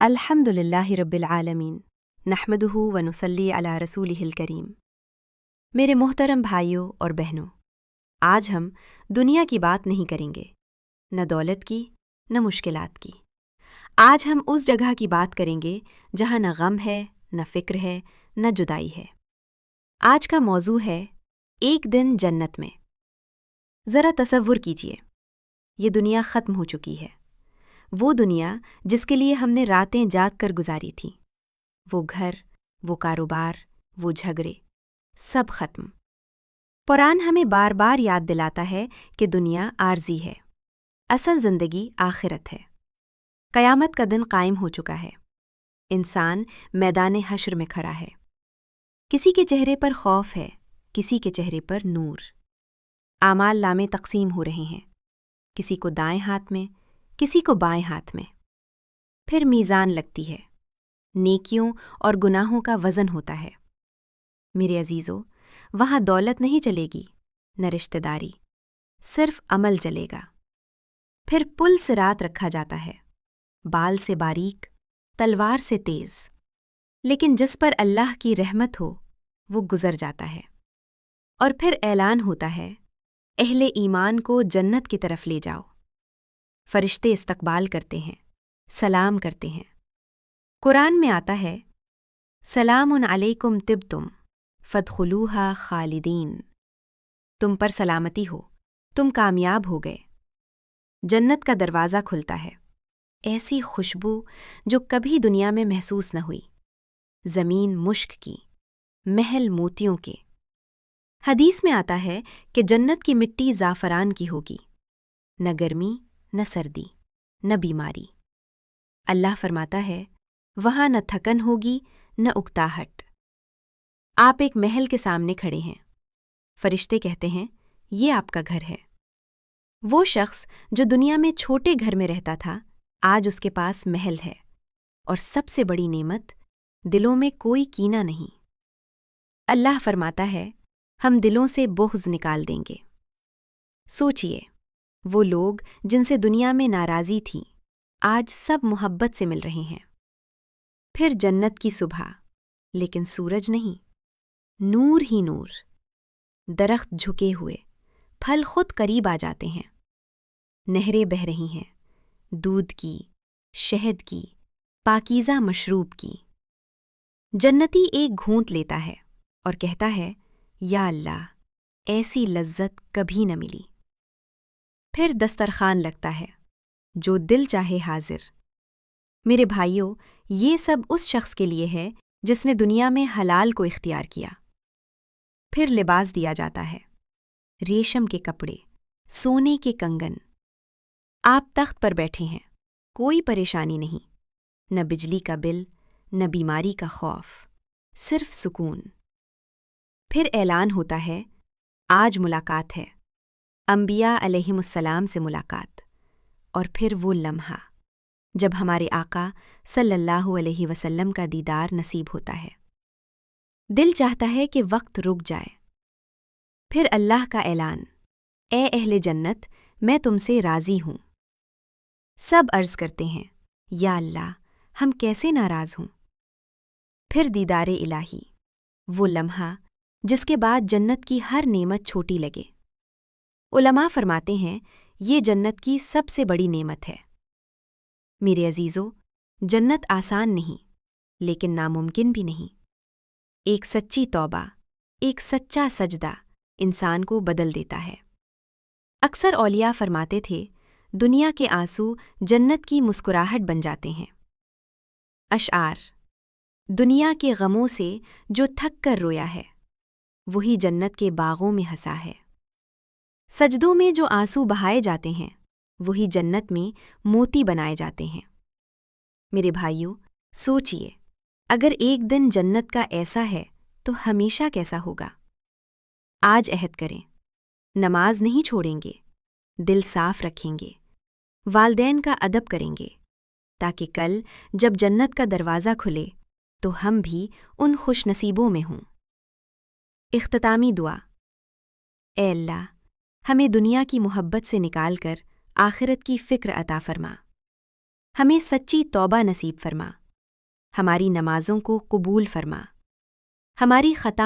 الحمد للہ رب العالمین نحمدہ و نصلی علی رسولہ الکریم۔ میرے محترم بھائیوں اور بہنوں، آج ہم دنیا کی بات نہیں کریں گے، نہ دولت کی نہ مشکلات کی۔ آج ہم اس جگہ کی بات کریں گے جہاں نہ غم ہے، نہ فکر ہے، نہ جدائی ہے۔ آج کا موضوع ہے ایک دن جنت میں۔ ذرا تصور کیجئے، یہ دنیا ختم ہو چکی ہے، وہ دنیا جس کے لیے ہم نے راتیں جاگ کر گزاری تھیں۔ وہ گھر، وہ کاروبار، وہ جھگڑے، سب ختم۔ قرآن ہمیں بار بار یاد دلاتا ہے کہ دنیا عارضی ہے، اصل زندگی آخرت ہے۔ قیامت کا دن قائم ہو چکا ہے، انسان میدان حشر میں کھڑا ہے۔ کسی کے چہرے پر خوف ہے، کسی کے چہرے پر نور۔ اعمال نامے تقسیم ہو رہے ہیں، کسی کو دائیں ہاتھ میں، کسی کو بائیں ہاتھ میں۔ پھر میزان لگتی ہے، نیکیوں اور گناہوں کا وزن ہوتا ہے۔ میرے عزیزو، وہاں دولت نہیں چلے گی، نہ رشتہ داری، صرف عمل چلے گا۔ پھر پل صراط رکھا جاتا ہے، بال سے باریک، تلوار سے تیز، لیکن جس پر اللہ کی رحمت ہو وہ گزر جاتا ہے۔ اور پھر اعلان ہوتا ہے، اہل ایمان کو جنت کی طرف لے جاؤ۔ فرشتے استقبال کرتے ہیں، سلام کرتے ہیں۔ قرآن میں آتا ہے، سلام علیکم طبتم فادخلوہا خالدین۔ تم پر سلامتی ہو، تم کامیاب ہو گئے۔ جنت کا دروازہ کھلتا ہے، ایسی خوشبو جو کبھی دنیا میں محسوس نہ ہوئی، زمین مشک کی، محل موتیوں کے۔ حدیث میں آتا ہے کہ جنت کی مٹی زعفران کی ہوگی، نہ گرمی نہ سردی نہ بیماری۔ اللہ فرماتا ہے، وہاں نہ تھکن ہوگی نہ اکتاہٹ۔ آپ ایک محل کے سامنے کھڑے ہیں، فرشتے کہتے ہیں، یہ آپ کا گھر ہے۔ وہ شخص جو دنیا میں چھوٹے گھر میں رہتا تھا، آج اس کے پاس محل ہے، اور سب سے بڑی نعمت، دلوں میں کوئی کینہ نہیں۔ اللہ فرماتا ہے، ہم دلوں سے بغض نکال دیں گے۔ سوچئے، وہ لوگ جن سے دنیا میں ناراضی تھی، آج سب محبت سے مل رہے ہیں۔ پھر جنت کی صبح، لیکن سورج نہیں، نور ہی نور۔ درخت جھکے ہوئے، پھل خود قریب آ جاتے ہیں، نہریں بہہ رہی ہیں، دودھ کی، شہد کی، پاکیزہ مشروب کی۔ جنتی ایک گھونٹ لیتا ہے اور کہتا ہے، یا اللہ، ایسی لذت کبھی نہ ملی۔ پھر دسترخوان لگتا ہے، جو دل چاہے حاضر۔ میرے بھائیوں، یہ سب اس شخص کے لیے ہے جس نے دنیا میں حلال کو اختیار کیا۔ پھر لباس دیا جاتا ہے، ریشم کے کپڑے، سونے کے کنگن۔ آپ تخت پر بیٹھے ہیں، کوئی پریشانی نہیں، نہ بجلی کا بل، نہ بیماری کا خوف، صرف سکون۔ پھر اعلان ہوتا ہے، آج ملاقات ہے، انبیاء علیہم السلام سے ملاقات۔ اور پھر وہ لمحہ جب ہمارے آقا صلی اللہ علیہ وسلم کا دیدار نصیب ہوتا ہے۔ دل چاہتا ہے کہ وقت رک جائے۔ پھر اللہ کا اعلان، اے اہل جنت، میں تم سے راضی ہوں۔ سب عرض کرتے ہیں، یا اللہ، ہم کیسے ناراض ہوں۔ پھر دیدار الہی، وہ لمحہ جس کے بعد جنت کی ہر نعمت چھوٹی لگے۔ علماء فرماتے ہیں، یہ جنت کی سب سے بڑی نعمت ہے۔ میرے عزیزو، جنت آسان نہیں، لیکن ناممکن بھی نہیں۔ ایک سچی توبہ، ایک سچا سجدہ انسان کو بدل دیتا ہے۔ اکثر اولیاء فرماتے تھے، دنیا کے آنسو جنت کی مسکراہٹ بن جاتے ہیں۔ اشعار، دنیا کے غموں سے جو تھک کر رویا ہے، وہی جنت کے باغوں میں ہنسا ہے۔ سجدوں میں جو آنسو بہائے جاتے ہیں، وہی جنت میں موتی بنائے جاتے ہیں۔ میرے بھائیوں، سوچئے، اگر ایک دن جنت کا ایسا ہے تو ہمیشہ کیسا ہوگا؟ آج عہد کریں، نماز نہیں چھوڑیں گے، دل صاف رکھیں گے، والدین کا ادب کریں گے، تاکہ کل جب جنت کا دروازہ کھلے تو ہم بھی ان خوش نصیبوں میں ہوں۔ اختتامی دعا، اے اللہ، ہمیں دنیا کی محبت سے نکال کر آخرت کی فکر عطا فرما۔ ہمیں سچی توبہ نصیب فرما، ہماری نمازوں کو قبول فرما، ہماری خطا